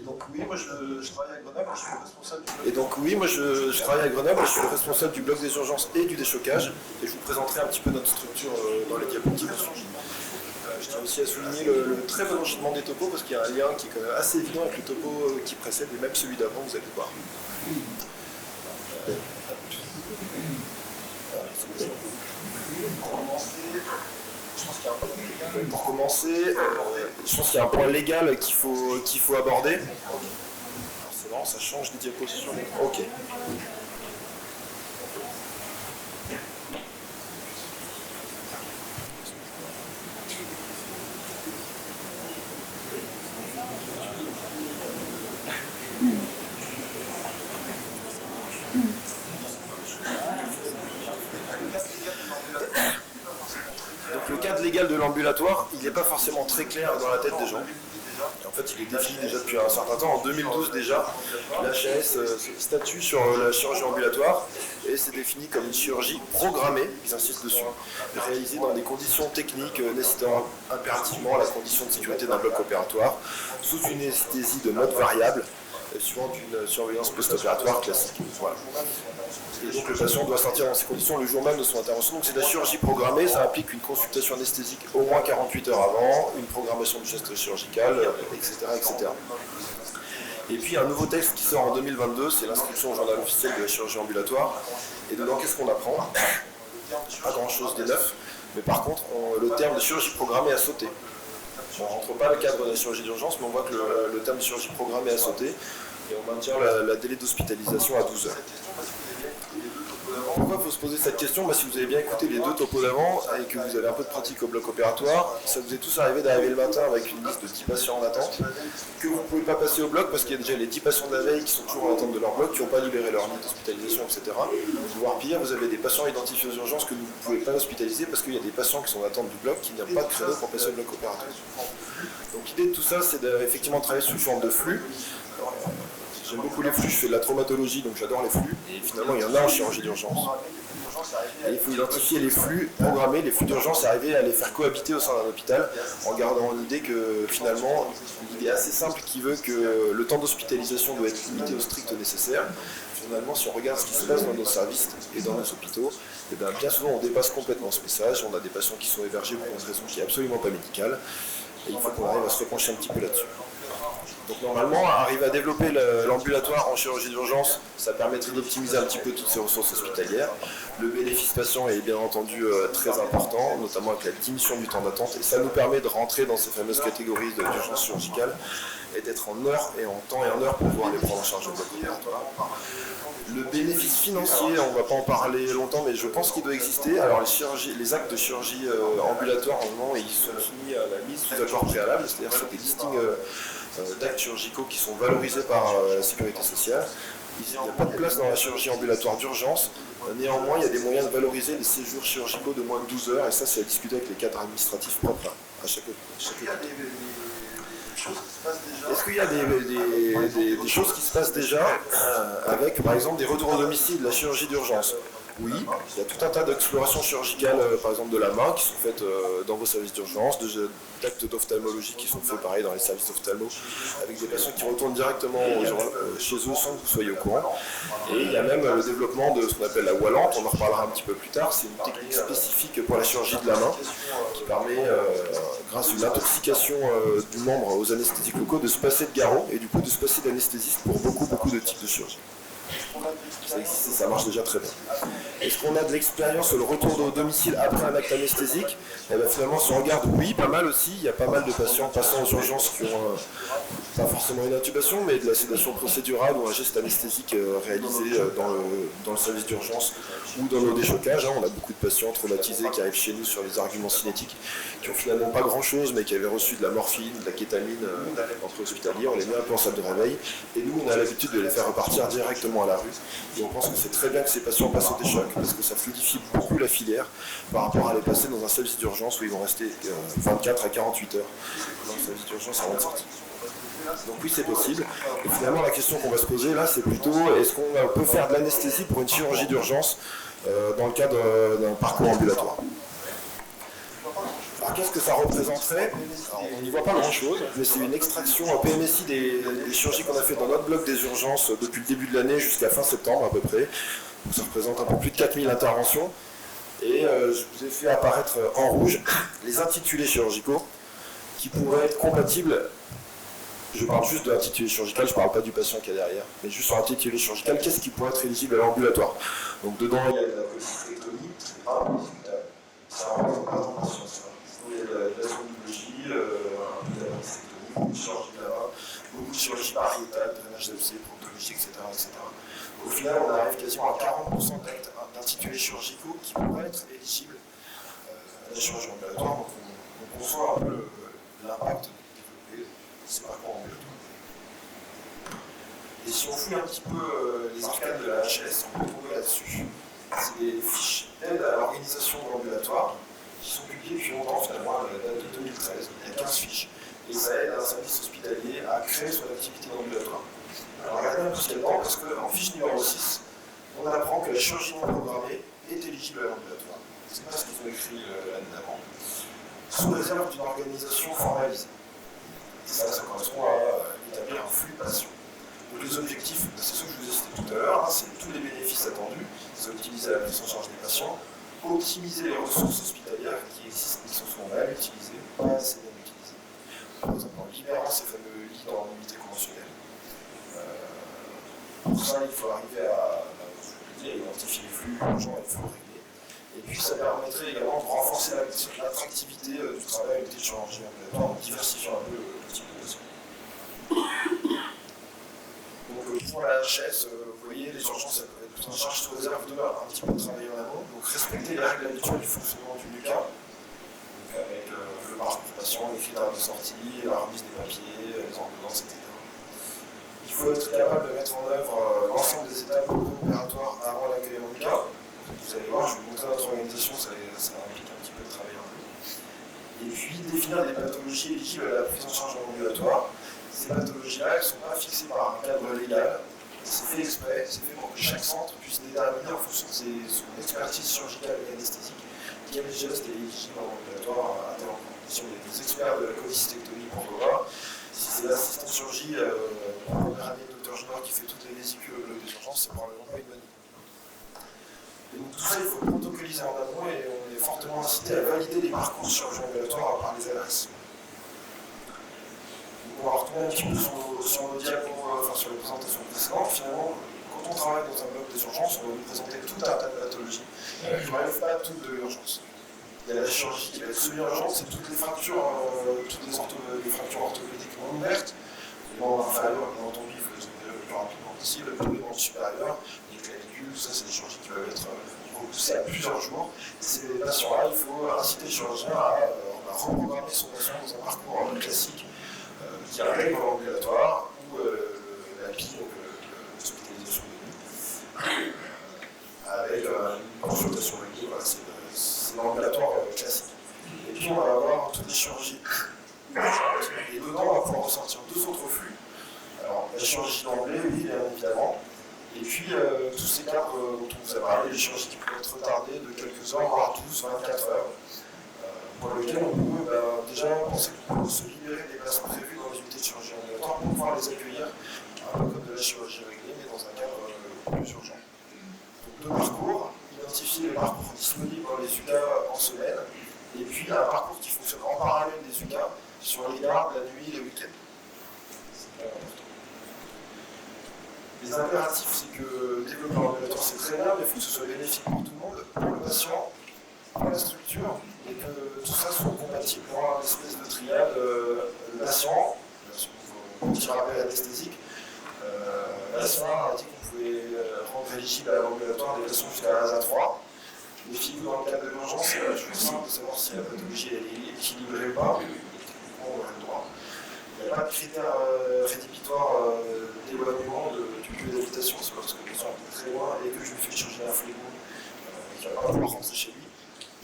donc oui, moi je travaille à Grenoble, je suis le responsable du bloc. Et donc oui, moi je travaille à Grenoble, je suis le responsable du bloc des urgences et du déchocage, et je vous présenterai un petit peu notre structure dans les diapositives dessus. Je tiens aussi à souligner le très bon enchaînement des topos, parce qu'il y a un lien qui est quand même assez évident avec le topo qui précède, et même celui d'avant, vous allez voir. Pour commencer, je pense qu'il y a un point légal qu'il faut aborder. Alors c'est marrant, ça change les diapositives. Ok. Donc le cadre légal de l'ambulatoire, il n'est pas forcément très clair dans la tête des gens. En fait, il est défini déjà depuis un certain temps. En 2012 déjà, l'HAS statue sur la chirurgie ambulatoire et c'est défini comme une chirurgie programmée, ils insistent dessus, réalisée dans des conditions techniques nécessitant impérativement la condition de sécurité d'un bloc opératoire, sous une anesthésie de mode variable, suivant une surveillance post-opératoire classique. Voilà. Et donc le patient doit sortir dans ces conditions le jour même de son intervention. Donc c'est de la chirurgie programmée, ça implique une consultation anesthésique au moins 48 heures avant, une programmation du geste chirurgical, etc., etc. Et puis un nouveau texte qui sort en 2022, c'est l'inscription au journal officiel de la chirurgie ambulatoire. Et dedans, qu'est-ce qu'on apprend? Pas grand-chose des neuf, mais par contre, le terme de chirurgie programmée a sauté. On ne rentre pas le cadre de la chirurgie d'urgence, mais on voit que le terme de chirurgie programmée a sauté, et on maintient la délai d'hospitalisation à 12 heures. Pourquoi il faut se poser cette question? Si vous avez bien écouté les deux topos d'avant et que vous avez un peu de pratique au bloc opératoire, ça vous est tous arrivé d'arriver le matin avec une liste de 10 patients en attente, que vous ne pouvez pas passer au bloc parce qu'il y a déjà les 10 patients de la veille qui sont toujours en attente de leur bloc, qui n'ont pas libéré leur lit d'hospitalisation, etc. Voire pire, vous avez des patients identifiés aux urgences que vous ne pouvez pas hospitaliser parce qu'il y a des patients qui sont en attente du bloc qui n'ont pas de créneau pour passer au bloc opératoire. Donc l'idée de tout ça, c'est effectivement travailler sous forme de flux. J'aime beaucoup les flux, je fais de la traumatologie, donc j'adore les flux. Et finalement, il y en a en chirurgie d'urgence. Et il faut identifier les flux programmés, les flux d'urgence, et arriver à les faire cohabiter au sein d'un hôpital, en gardant l'idée que finalement, l'idée assez simple qui veut que le temps d'hospitalisation doit être limité au strict nécessaire. Finalement, si on regarde ce qui se passe dans nos services et dans nos hôpitaux, bien souvent on dépasse complètement ce message. On a des patients qui sont hébergés pour une raison qui n'est absolument pas médicale. Et il faut qu'on arrive à se repencher un petit peu là-dessus. Donc normalement, arriver à développer l'ambulatoire en chirurgie d'urgence, ça permettrait d'optimiser un petit peu toutes ces ressources hospitalières. Le bénéfice patient est bien entendu très important, notamment avec la diminution du temps d'attente, et ça nous permet de rentrer dans ces fameuses catégories d'urgence chirurgicale et d'être en heure et en temps et en heure pour pouvoir les prendre en charge au bloc opératoire. Le bénéfice financier, on ne va pas en parler longtemps, mais je pense qu'il doit exister. Alors les actes de chirurgie ambulatoire, en moment, ils sont soumis à la mise sous accord préalable, c'est-à-dire que c'est des listings d'actes chirurgicaux qui sont valorisés par la sécurité sociale. Il n'y a pas de place dans la chirurgie ambulatoire d'urgence. Néanmoins, il y a des moyens de valoriser les séjours chirurgicaux de moins de 12 heures, et ça, c'est à discuter avec les cadres administratifs propres à chaque hôpital. Est-ce qu'il y a des choses qui se passent déjà avec, par exemple, des retours au domicile, la chirurgie d'urgence? Oui, il y a tout un tas d'explorations chirurgicales, par exemple de la main, qui sont faites dans vos services d'urgence, d'actes d'ophtalmologie qui sont faits pareil dans les services d'ophtalmo, avec des patients qui retournent directement chez eux sans que vous soyez au courant. Et il y a même le développement de ce qu'on appelle la wallante, on en reparlera un petit peu plus tard, c'est une technique spécifique pour la chirurgie de la main, qui permet, grâce à une intoxication du membre aux anesthésiques locaux, de se passer de garrot, et du coup de se passer d'anesthésiste pour beaucoup de types de chirurgie. Ça existe et ça marche déjà très bien. Est-ce qu'on a de l'expérience sur le retour au domicile après un acte anesthésique? Finalement, si on regarde, oui, pas mal aussi. Il y a pas mal de patients passant aux urgences qui ont pas forcément une intubation, mais de la sédation procédurale ou un geste anesthésique réalisé dans le service d'urgence ou dans nos déchocages. On a beaucoup de patients traumatisés qui arrivent chez nous sur les arguments cinétiques, qui ont finalement pas grand-chose, mais qui avaient reçu de la morphine, de la kétamine entre hospitaliers. On les met un peu en salle de réveil. Et nous, on a l'habitude de les faire repartir directement à la rue. Et on pense que c'est très bien que ces patients passent au déchoc, parce que ça fluidifie beaucoup la filière par rapport à les passer dans un service d'urgence où ils vont rester 24 à 48 heures dans le service d'urgence avant de sortir. Donc oui, c'est possible. Et finalement, la question qu'on va se poser là, c'est plutôt est-ce qu'on peut faire de l'anesthésie pour une chirurgie d'urgence dans le cadre d'un parcours ambulatoire? Alors, qu'est-ce que ça représenterait? Alors, on n'y voit pas grand-chose, mais c'est une extraction PMSI des chirurgies qu'on a fait dans notre bloc des urgences depuis le début de l'année jusqu'à fin septembre à peu près. Donc, ça représente un peu plus de 4000 interventions. Et je vous ai fait apparaître en rouge les intitulés chirurgicaux qui pourraient être compatibles. Je parle juste de l'intitulé chirurgical, je ne parle pas du patient qui est derrière, mais juste sur l'intitulé chirurgical, qu'est-ce qui pourrait être éligible à l'ambulatoire? Donc dedans, il y a de la cholecystectomie, c'est pas indiscutable. Ça rentre pas dans la science. Il y a de la somnologie, un peu d'appendicectomie, beaucoup de chirurgie de la main, beaucoup de chirurgie pariétale, drainage d'abcès, proctologie, etc., etc. Au final, on arrive quasiment à 40% d'intitulés chirurgicaux qui pourraient être éligibles à la chirurgie ambulatoire. Donc on conçoit un peu l'impact de développer ces parcours ambulatoires. Et si on fouille un petit peu les arcanes de la HS, on peut trouver là-dessus. C'est des fiches d'aide à l'organisation de l'ambulatoire qui sont publiées depuis longtemps, finalement, à la date de 2013. Il y a 15 fiches. Et ça aide un service hospitalier à créer son activité d'ambulatoire. Alors regardez un peu ce qu'il y a dedans, parce qu'en fiche numéro 6, on apprend que la chirurgie non programmée est éligible à l'ambulatoire. C'est pas ce qu'ils ont écrit l'année d'avant. Sous réserve d'une organisation formalisée. Et ça correspond à établir un flux de patients. Donc les objectifs, c'est ce que je vous ai cité tout à l'heure, c'est tous les bénéfices attendus, c'est optimiser la prise en charge des patients, optimiser les ressources hospitalières qui existent, qui sont souvent mal utilisées, pas assez bien utilisées. Par exemple, en libérant ces fameux lits dans l'unité conventionnelle. Pour ça, il faut arriver à identifier les flux urgents et les flux réglés. Et puis, ça permettrait également de renforcer l'attractivité du travail avec des chirurgiens ambulatoires en diversifiant un peu le type de patient. Donc, pour la HS, vous voyez, les urgences, elles peuvent être prises en charge sous réserve de un petit peu de travail en amont. Donc, respecter les règles habituelles du fonctionnement du LUCA, donc avec le parcours patient, les critères de sortie, la remise des papiers, les ordonnances, etc. Il faut être capable de mettre en œuvre l'ensemble des étapes opératoires avant l'accueil en LUCA. Vous allez voir, je vais vous montrer notre organisation, ça implique un petit peu de travail en amont. Et puis, définir des pathologies éligibles à la prise en charge en ambulatoire. Ces pathologies-là, elles ne sont pas fixées par un cadre légal. C'est fait exprès, c'est fait pour que chaque centre puisse déterminer en fonction de son expertise chirurgicale et anesthésique quel geste est éligible en ambulatoire à tel endroit. Si on est des experts de la cholecystectomie pour le voir, si c'est l'assistant chirurgie en première année de Dr Junior qui fait toutes les vésicules au bloc des urgences, c'est probablement pas une bonne idée. Et donc tout ça, il faut le protocoliser en amont et on est fortement incité à valider les parcours chirurgie ambulatoire par les ARS. On va retomber un petit peu sur nos diapos, sur les présentations précédentes. Finalement, quand on travaille dans un bloc des urgences, on va nous présenter tout un tas de pathologies qui ne relèvent pas toutes de l'urgence. Il y a la chirurgie qui va être semi-urgente, c'est toutes les fractures, les fractures orthopédiques non ouvertes, les membres inférieurs, bien entendu, il faut les opérer le plus rapidement possible, les membres supérieurs, les clavicules, ça c'est des chirurgies qui peuvent être repoussées à plusieurs jours. Et ces patients-là, il faut inciter le chirurgien à reprogrammer son patient dans un parcours classique qui arrive en ambulatoire ou la PI, donc l'hospitalisation de nuit, avec une consultation réglée, voilà, c'est l'ambulatoire classique. Et puis on va avoir toutes les chirurgies urgentes, et dedans on va pouvoir ressortir deux autres flux. Alors la chirurgie d'emblée, oui, bien évidemment, et puis tous ces cas dont on vous a parlé, les chirurgies qui peuvent être retardées de quelques heures, voire 12, 24 heures. Pour lequel on peut déjà penser qu'on peut se libérer des places prévues dans les unités de chirurgie ambulatoire pour pouvoir les accueillir, un peu comme de la chirurgie réglée, mais dans un cadre plus urgent. Donc deux parcours, identifier les parcours disponibles dans les UCA en semaine, et puis un parcours qui fonctionne en parallèle des UCA sur les gardes, la nuit, les week-ends. C'est très important. Les impératifs, c'est que développer l'ambulatoire c'est très bien, mais il faut que ce soit bénéfique pour tout le monde, pour le patient, pour la structure, et que tout ça soit compatible pour une espèce de triade patient, petit rappel anesthésique. La soirée a dit qu'on pouvait rendre éligible à l'ambulatoire des patients jusqu'à ASA 3. Les filles, dans le cadre de l'urgence, c'est toujours simple de savoir si la pathologie est équilibrée ou pas. On a le droit. Il n'y a pas de critères rédhibitoires d'éloignement du lieu d'habitation. C'est parce que le patient est très loin et que je lui fais changer un flégon qui ne va pas pouvoir rentrer chez lui.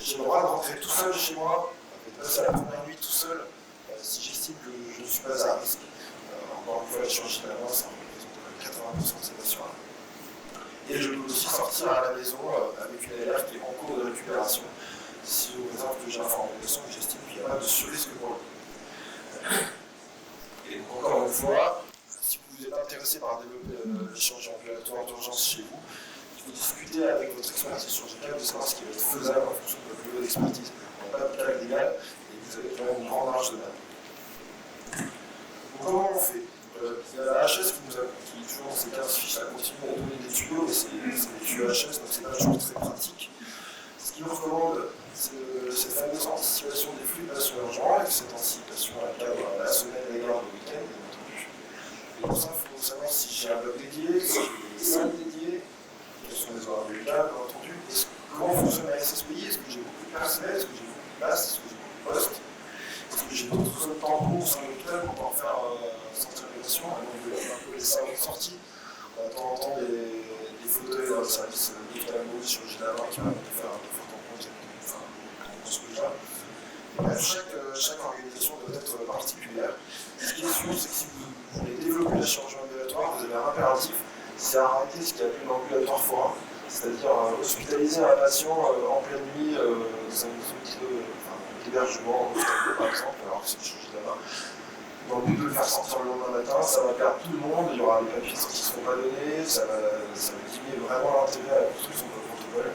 J'ai le droit de rentrer tout seul chez moi, de passer la première nuit tout seul, si j'estime que je ne suis pas à risque. Encore une fois, la chirurgie de la main, ça représente 80% de ces patients-là. Et je peux aussi sortir à la maison avec une LR qui est en cours de récupération si on réserve que j'ai l'information que j'estime qu'il n'y a pas de sur-risque pour eux. Et donc, encore une fois, si vous êtes intéressé par développer le chirurgie ambulatoire d'urgence chez vous, il faut discuter avec votre expertise chirurgicale de savoir ce qui va être faisable en fonction de votre niveau d'expertise. On n'a pas de cadre légal et vous avez quand même une grande marge de manœuvre. Donc, comment on fait? Il y a la HS qui toujours dans ces 15 fiches, à continuer à donner des tuyaux, mais c'est des tuyaux HS, donc c'est pas toujours très pratique. Ce qu'il nous recommande, c'est cette fameuse anticipation des flux de patients urgents, et cette anticipation à la semaine, la garde, le week-end, bien entendu. Et pour ça, il faut savoir si j'ai un bloc dédié, si j'ai des salles dédiées, quels sont les horaires médicaux, bien entendu. Comment fonctionne la SSPI? Est-ce que j'ai beaucoup de personnel? Est-ce que j'ai beaucoup de places? Est-ce que j'ai beaucoup de postes? Est-ce que j'ai d'autres zones tampons au sein de l'hôpital pour pouvoir faire sortir les patients? Donc, un peu les salons de sortie. On a de temps en temps des fauteuils dans le service d'ophtalmologie sur le GDAMA qui permettent de faire un effort tampon dans ce que-là. Bref, chaque organisation doit être particulière. Ce qui est sûr, c'est que si vous voulez développer la chirurgie ambulatoire, vous avez un impératif, c'est arrêter ce qu'il y a plus d'ambulatoire forain, c'est-à-dire hospitaliser un patient en pleine nuit dans un outil d'hébergement, par exemple, alors que c'est le chirurgie là-bas. Dans le but de le faire sortir le lendemain matin, ça va perdre tout le monde, il y aura des papiers qui ne seront pas donnés, ça va diminuer vraiment l'intérêt à la construction de votre protocole.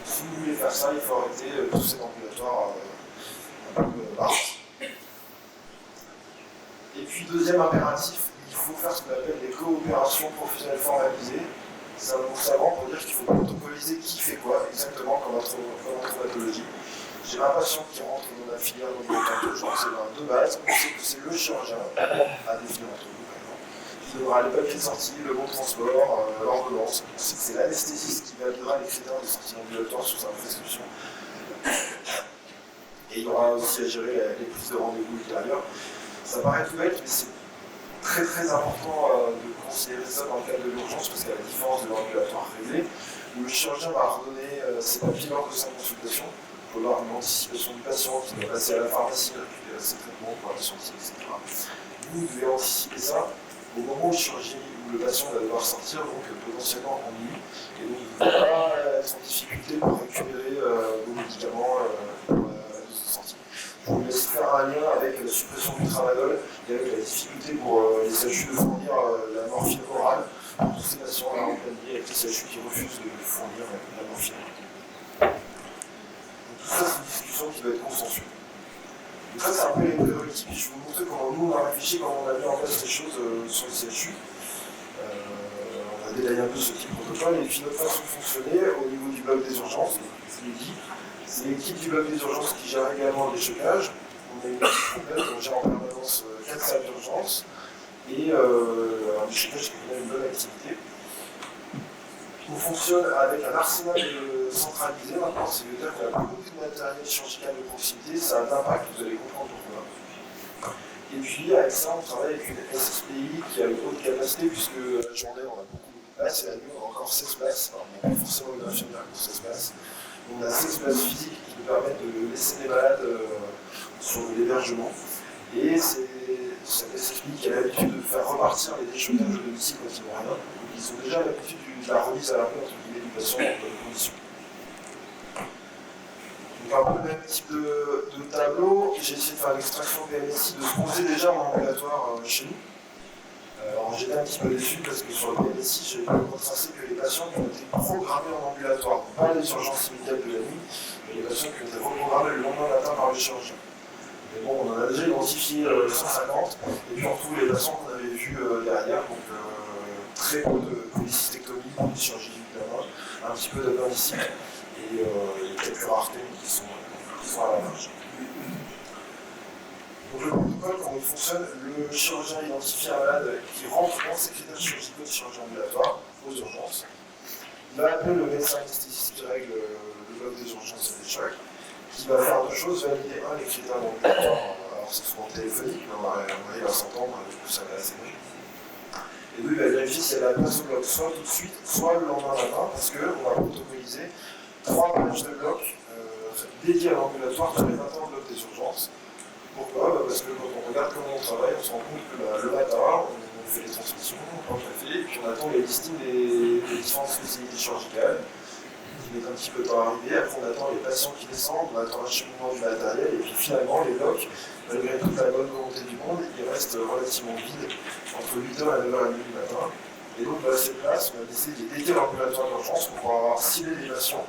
Si vous voulez faire ça, il faut arrêter tout cet ambulatoire un peu bas. Et puis, deuxième impératif, il faut faire ce qu'on appelle des coopérations professionnelles formalisées. C'est un mot savant pour dire qu'il faut protocoliser qui fait quoi, exactement comme en traumatologie. J'ai un patient qui rentre dans la filière d'ambulatoire d'urgence, et de base, on sait que c'est le chirurgien à définir entre nous, par exemple, qui donnera les papiers de sortie, le bon transport, l'ordonnance. On sait que c'est l'anesthésiste qui validera les critères de sortie ambulatoire sous sa prescription. Et il y aura aussi à gérer les prises de rendez-vous ultérieures. Ça paraît tout bête, mais c'est très très important de considérer ça dans le cadre de l'urgence, parce qu'à la différence de l'ambulatoire réglé, où le chirurgien va redonner ses papiers lors de sa consultation, pour avoir une anticipation du patient qui doit passer à la pharmacie, récupérer ses traitements pour la santé, etc. Vous devez anticiper ça au moment où le patient va devoir sortir, donc potentiellement en nuit, et donc vous ne pouvez pas être en difficulté pour récupérer vos médicaments pour la sortie. Je vous laisse faire un lien avec la suppression du tramadol et avec la difficulté pour les CHU de fournir la morphine orale pour tous ces patients-là en pleine nuit avec les CHU qui refusent de fournir la morphine. Tout ça, c'est une discussion qui doit être consensuelle. Donc ça, c'est un peu les prérequis. Puis je vais vous montrer comment nous, on a réfléchi, comment on a mis en place les choses sur les CHU. On va détailler un peu ce petit protocole. Et puis notre façon de fonctionner au niveau du bloc des urgences, je vous l'ai dit, c'est l'équipe du bloc des urgences qui gère également les chocages. On a une équipe complète, on gère en permanence 4 salles d'urgence et un déchocage qui a une bonne activité. On fonctionne avec un arsenal centralisé maintenant, c'est-à-dire qu'on a beaucoup de matériel chirurgical de proximité, ça a un impact, vous allez comprendre pourquoi. Et puis avec ça, on travaille avec une SSPI qui a une haute capacité, puisque la journée on a beaucoup de places et la nuit on a encore 16 places. Alors, on n'a pas forcément une infirmière pour 16 places. On a 16 places physiques qui nous permettent de laisser des malades sur l'hébergement. Et c'est cette SSPI qui a l'habitude de faire repartir les déchocages de domicile quand ils n'ont rien. Donc ils ont déjà l'habitude de la remise à la main entre guillemets du patient dans bonnes conditions. Donc un peu le même type de tableau. J'ai essayé de faire l'extraction PMSI de ce qu'on faisait déjà en ambulatoire chez nous. Alors j'étais un petit peu déçu parce que sur le PMSI, j'avais pu retracer que les patients qui ont été programmés en ambulatoire, pas les urgences immédiates de la nuit, mais les patients qui ont été reprogrammés le lendemain matin par le chirurgien. Mais bon, on en a déjà identifié 150, et puis on retrouve les patients qu'on avait vus derrière, donc très peu de polycystectomie, de chirurgie du plasma, un petit peu d'appendicite, et quelques raretés qui sont à la marge. Donc le protocole, comment il fonctionne, le chirurgien identifie un malade qui rentre dans ses critères chirurgicaux de chirurgie ambulatoire aux urgences. Il va appeler le médecin anesthésiste qui règle le bloc des urgences et des chocs, qui va faire deux choses, valider les critères d'ambulatoire, alors c'est souvent téléphonique, mais on arrive à s'entendre, du coup ça va assez bien. Et deux, il va vérifier si elle a la place au bloc, soit tout de suite, soit le lendemain matin, parce qu'on va protocolisé 3 pages de bloc dédiées à l'ambulatoire tous les matins au bloc des urgences. Pourquoi? Parce que quand on regarde comment on travaille, on se rend compte que le matin, on fait les transmissions, on prend le café, et puis on attend les listings des différentes spécialités chirurgicales. met un petit peu de temps à arriver, après on attend les patients qui descendent, on attend l'acheminement du matériel, et puis finalement les blocs, malgré toute la bonne volonté du monde, ils restent relativement vides entre 8h et 9h30 du matin. Et donc à cette place, on a décidé d'éviter l'ambulatoire d'urgence pour pouvoir avoir ciblé les patients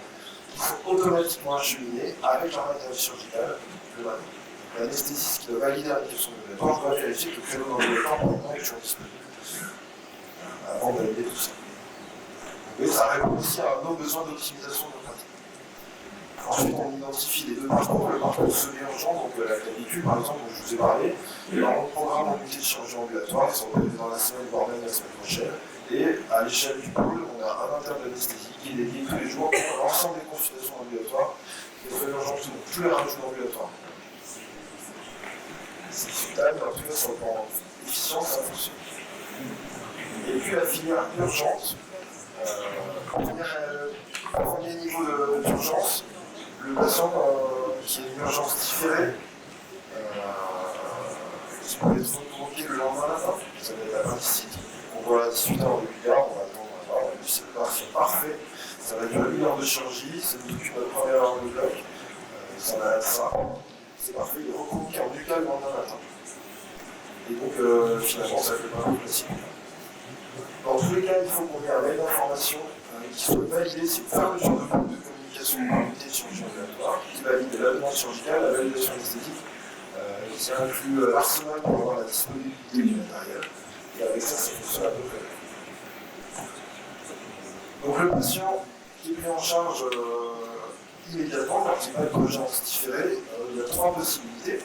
qui sont automatiquement acheminés avec leur matériel chirurgical le matin. L'anesthésiste qui doit valider l'indication de l'ambulatoire doit vérifier que le créneau d'ambulatoire maintenant est toujours disponible avant de valider tout ça. Et ça répond aussi à nos besoins d'optimisation de nos pratiques. Ensuite, on identifie les deux parcours, le parcours semi-urgent, donc la clavicule par exemple, dont je vous ai parlé, et on programme en unité de chirurgie ambulatoire, qui sont organisées dans la semaine, voire même la semaine prochaine. Et à l'échelle du pôle, on a un interne d'anesthésie qui est dédié tous les jours pour l'ensemble des consultations ambulatoires et de l'urgence, donc tous les rajouts ambulatoires. C'est discutable, mais en tout cas, sur le plan efficient, ça fonctionne. Et puis la filière urgente, premier niveau d'urgence, le patient qui a une urgence différée, qui peut être provoqué le lendemain matin, ça va être appendicite. On voit à 18h en début de garde, on va attendre, on a vu c'est parfait, ça va durer 1 heure de chirurgie, ça nous occupe notre première heure de bloc, ça va être ça, c'est parfait, il est reconvoqué en buccal le lendemain matin. Et donc finalement ça fait pas un classique. Dans tous les cas, il faut qu'on ait un mail d'information qui soit validé, c'est une fermeture de groupe de communication par l'unité de chirurgie ambulatoire, qui valide la demande chirurgicale, la validation esthétique, qui inclut l'arsenal pour avoir la disponibilité du matériel. Et avec ça, ça fonctionne à peu près. Donc le patient qui est pris en charge immédiatement, quand il n'a pas d'urgence différée, il y a 3 possibilités.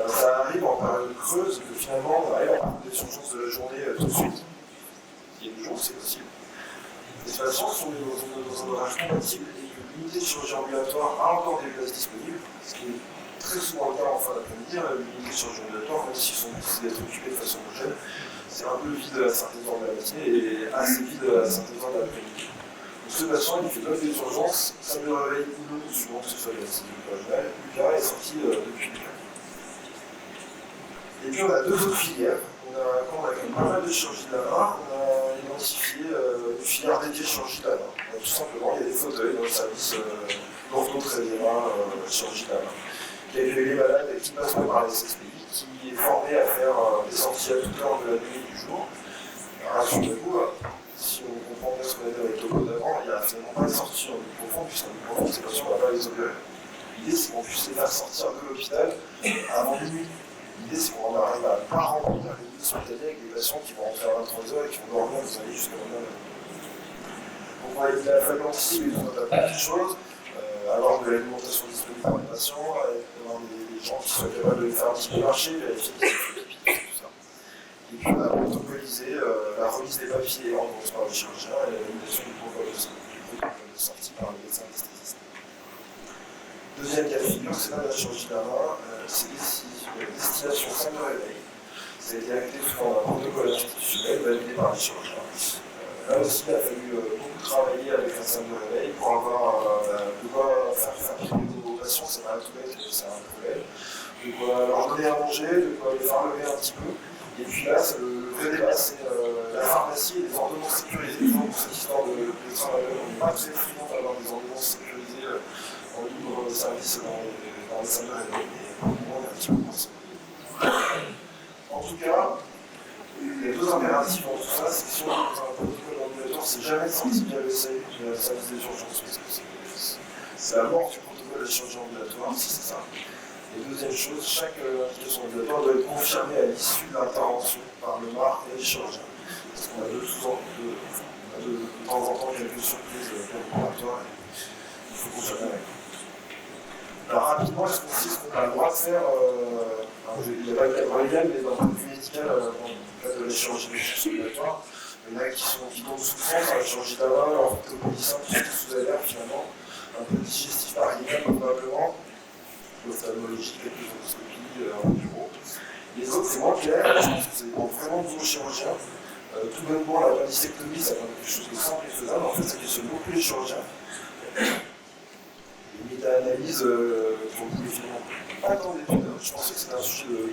Ça arrive en période creuse, que finalement on arrive en période d'urgence de la journée tout de suite. Il y a 2 jours, c'est possible. Les patients sont dans un horaire compatible et que l'unité de chirurgie ambulatoire a encore des places disponibles, ce qui est très souvent le cas en fin d'après-midi. L'unité de chirurgie ambulatoire, même s'ils sont décidés d'être occupés de façon homogène, c'est un peu vide à certaines heures de la matinée et assez vide à certaines heures de l'après-midi. Donc ce patient, il fait 9 des urgences, ça me réveille ou non, souvent que ce soit l'anesthésie vaginale. Lucas est sorti depuis le cas. Et puis on a 2 autres filières. Quand on a fait pas mal de chirurgie de la main, on a identifié une filière dédiée chirurgie de la main. Tout simplement, il y a des fauteuils dans le service d'ortho-tréviera chirurgie de la main, qui accueille les malades et qui passent par les SSPI, qui est formé à faire des sorties à toute heure de la nuit et du jour. Rassurez-vous, si on comprend bien ce qu'on a dit avec le code d'avant, il n'y a finalement pas de sortie en nuit profonde, puisqu'en nuit profonde, ces patients ne vont pas les opérer. L'idée, c'est qu'on puisse les faire sortir de l'hôpital avant minuit. L'idée, c'est qu'on arrive à ne pas remplir les lits hospitaliers avec des patients qui vont rentrer à 23h et qui vont dormir des années jusqu'à maintenant. Donc, il a fallu anticiper tout un tas de petites choses, avoir de l'alimentation disponible pour les patients, avoir des gens qui soient capables de les faire un petit peu marcher, vérifier qu'ils sont pipi, tout ça. Et puis, on a protocolisé la remise des papiers en par le chirurgien et la validation du protocole de sortie par le médecin anesthésiste. Deuxième cas de figure, c'est pas la chirurgie de la main, c'est des destinations 5 de réveil. Ça a été acté sous forme d'un protocole institutionnel validé par les chirurgiens. Là aussi, il a fallu beaucoup travailler avec un centre de réveil pour avoir de quoi faire piquer nos patients, c'est pas tout bête, c'est un problème. De quoi leur donner à manger, de quoi les faire lever un petit peu. Et puis là, le vrai débat, c'est la pharmacie et les ordonnances sécurisées. Donc, cette histoire de travailleurs, on n'est pas très friand d'avoir des ordonnances sécurisées en libre service dans les salles de réveil. On est un petit peu coincé. En tout cas, il y a 2 impératifs dans tout ça, c'est que si on est dans un protocole ambulatoire, c'est jamais de sortie via le SAU, via le service des urgences, parce que c'est la mort du protocole de chirurgie ambulatoire, si c'est ça. Et deuxième chose, chaque indication ambulatoire doit être confirmée à l'issue de l'intervention par le MAR et les chirurgiens. Parce qu'on a de temps en temps quelques surprises préparatoires et il faut confirmer avec. Alors rapidement, est-ce qu'on sait ce qu'on a le droit de faire il n'y a pas de cadre légal, mais d'un point de vue médical, dans le cadre de la chirurgie ambulatoire, il y en a qui tombent sous France à la chirurgie d'avant, alors orthopédicien, qui sont sous alerte finalement, un peu digestif pariétal probablement, l'ophtalmologie, quelques endoscopies en bureau. Les autres, c'est moins clair, je pense que c'est vraiment de vos chirurgiens. Tout bonnement, la appendicectomie, ça paraît quelque chose de simple et faisable, en fait, ça questionne beaucoup les chirurgiens. Les méta-analyses, pour le coup, les finalement pas tant d'études. Je pensais que c'était un sujet de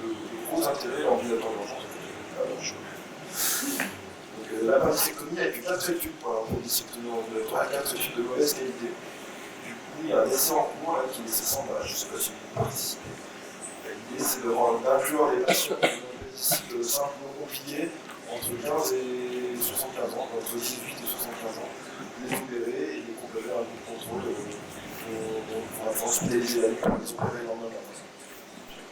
gros intérêt en ambulatoire d'urgence. Donc l'appendicectomie avec 4 études pour l'appendicectomie ambulatoire, 4 études de mauvaise qualité. Du coup, il y a un essai en cours là, qui est nécessaire, je ne sais pas si vous participez. L'idée, c'est d'inclure les patients qui ont des appendicites simplement compliqués entre 15 et 75 ans, entre 18 et 75 ans, les opérer et les compléter un peu de contrôle pour la hospitaliser la nuit, pour les opérer le lendemain matin.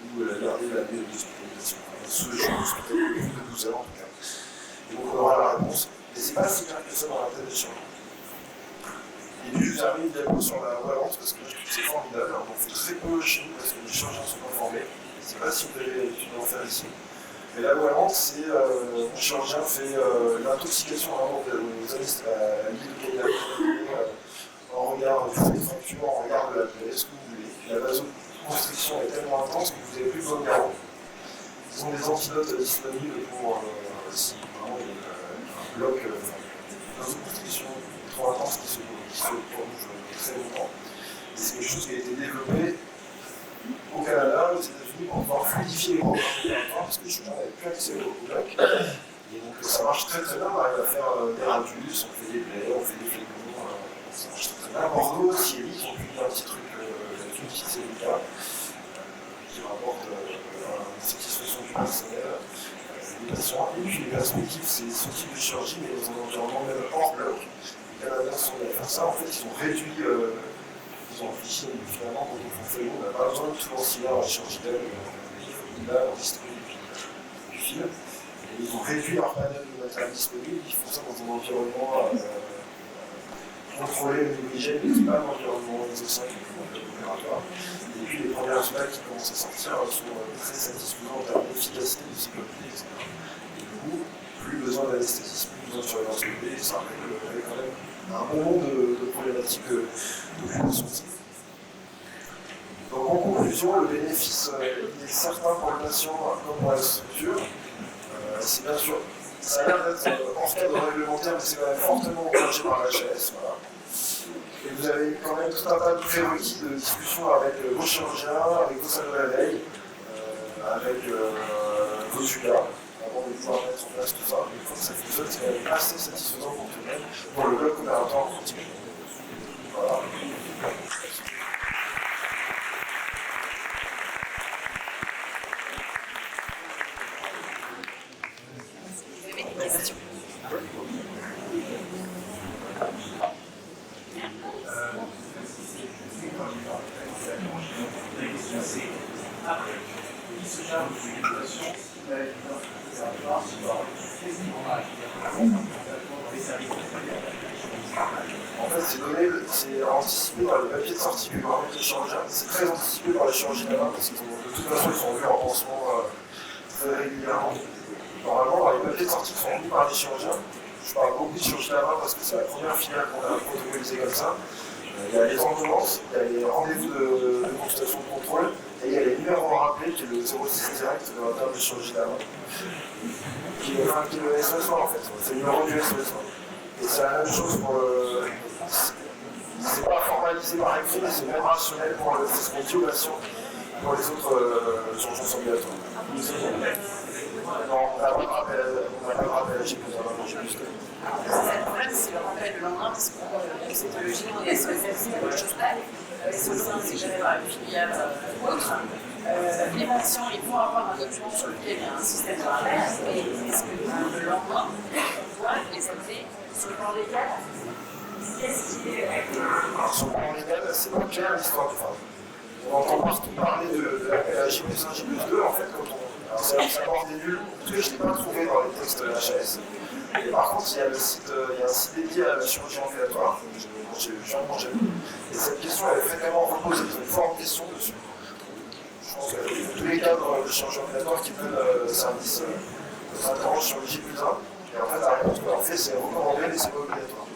Ou la garder la nuit d'hospitalisation. Ce jour hospitalier de 12 heures en tout cas. Et donc on aura la réponse. Mais c'est pas si clair que ça dans la tête des chirurgiens. Et puis je termine également sur la valence parce que je trouve que c'est formidable. On fait très peu chez nous parce que les chirurgiens sont pas formés. Je ne sais pas si vous avez l'habitude d'en faire ici. Mais la valence, c'est le chirurgien fait l'intoxication vraiment à l'huile de cannabis, en regard des fractures, en regard de la plaie, ce que vous voulez. La vasoconstriction est tellement intense que vous n'avez plus besoin de garrot. Ils ont des antidotes disponibles pour si vraiment il y a un bloc de vasoconstriction trop intense qui se prolonge très longtemps. Et c'est quelque chose qui a été développé au Canada, aux États-Unis, pour pouvoir fluidifier les programmes parce que les chirurgiens n'avaient plus accès au bloc. Et donc ça marche très très bien, on arrive à faire des radius, on fait des plaies, on fait des flémons, ça marche très très bien. Bordeaux, Thierry, ils ont publié un petit truc là-dessus, une petite cellule qui rapporte une satisfaction du personnel, des patients. Et puis les perspectives, c'est ce type de chirurgie, mais dans un environnement même hors bloc. Les Canadiens sont allés faire ça, en fait, ils ont réduit, ils ont réfléchi, finalement, quand on fait flémon, on n'a pas besoin de tout l'ancillaire en chirurgie d'elle, en history du fil. Et ils ont réduit leur panel de matériel disponible, ils font ça dans un environnement contrôlé au niveau hygiène, mais qui n'est pas un environnement ISO 5 opératoire. Et puis les premières images qui commencent à sortir sont très satisfaisantes en termes d'efficacité, de sécurité, etc. Et du coup, plus besoin d'anesthésisme, plus besoin de surveillance bébé, ça règle quand même un bon nombre de problématiques d'occupation. Donc en conclusion, le bénéfice est certain pour le patient comme pour la structure. C'est bien sûr, ça a l'air d'être hors cadre réglementaire, mais c'est quand même fortement encouragé par l'HAS. Voilà. Et vous avez quand même tout un tas de prérequis de discussion avec vos chirurgiens, avec vos salles de la veille, avec vos ULA, avant de pouvoir mettre en place tout ça. Une fois que ça fonctionne, c'est quand même assez satisfaisant pour tout le monde, pour le bloc opératoire en particulier. Voilà. En fait, c'est anticipé par les papiers de sortie que permettent les chirurgiens. C'est très anticipé par les chirurgiens de la main parce qu'ils ont, de toute façon, ils sont vus en pansement très régulièrement. Normalement, dans les papiers de sortie qui sont remis par les chirurgiens, je parle beaucoup de chirurgie de la main parce que c'est la première filiale qu'on a protocolisée comme ça. Il y a les ordonnances, il y a les rendez-vous de consultation de contrôle, et il y a les numéros à rappeler, qui est le 06 direct de l'interne de chirurgie de la main. Qui est le SOS1 en fait, c'est le numéro du SOS1. Et c'est la même chose pour le. C'est pas formalisé par écrit, mais c'est même rationnel pour le. C'est ce qu'on dit aux patients pour les autres urgences ambulatoires. Non, on n'a pas de rappel à G+, Le problème, c'est le rappel le lendemain, parce que c'est logique, les SOS, c'est autre chose là. Les SOS1, c'est jamais par une filiale autre. Les patients, ils vont avoir un document sur lequel il y a un système de rappel, et est-ce que le lendemain, on doit les appeler sur le plan légal? Qu'est-ce qui est. Alors, sur le plan légal, c'est pas clair l'histoire du phare. On entend partout parler de l'appel à J+1, J+2, en fait, quand on. Alors, c'est un savoir des nuls, en tout cas, je ne l'ai pas trouvé dans les textes de la HAS. Et par contre, il y a un site dédié à la chirurgie ambulatoire, j'ai vu. Et cette question, elle est fréquemment reposée, ils ont une forte question dessus. Je pense que tous les cadres de chirurgie ambulatoire qui donnent service s'interrogent sur le J+1. Et en fait, la réponse qu'on leur fait, c'est recommandé, mais c'est pas obligatoire.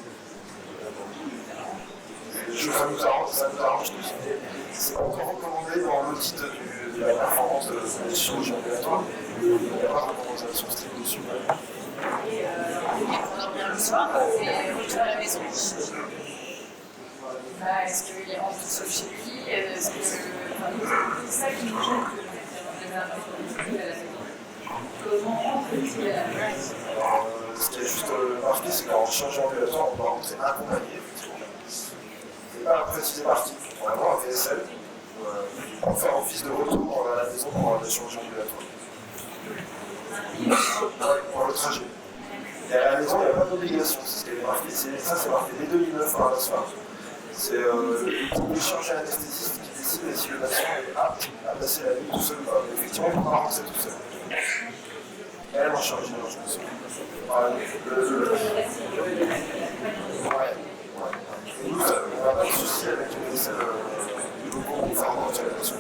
Ça nous arrange tous. C'est pas encore recommandé dans l'audit de la performance de la chirurgie ambulatoire. Il n'y a pas de recommandation stricte dessus. Et pour dormir le soir, et retour à la maison. Est-ce qu'il rentre tout seul chez lui? Est-ce que. C'est ça qui nous gêne que comment rentrer à la place? Ce qui est juste remarqué, c'est qu'en changement ambulatoire, on doit rentrer accompagné. C'est pas un précisé parti, on va avoir un VSL pour faire office de retour à la maison pour le changement ambulatoire. Pour le trajet. Et à la maison, il n'y a pas d'obligation, c'est ce qui est marqué. Ça, c'est marqué dès 2009 par la soir. C'est le chirurgien anesthésiste qui décide si le patient est apte à passer la nuit tout seul ou pas. Mais effectivement, il ne peut pas rentrer tout seul. Elle en charge d'urgence. Et nous, on n'a pas de souci avec les salles de locaux pour faire rentrer la patient.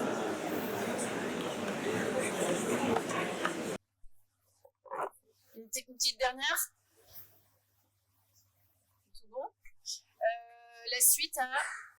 Une petite dernière. Tout bon. La suite, hein.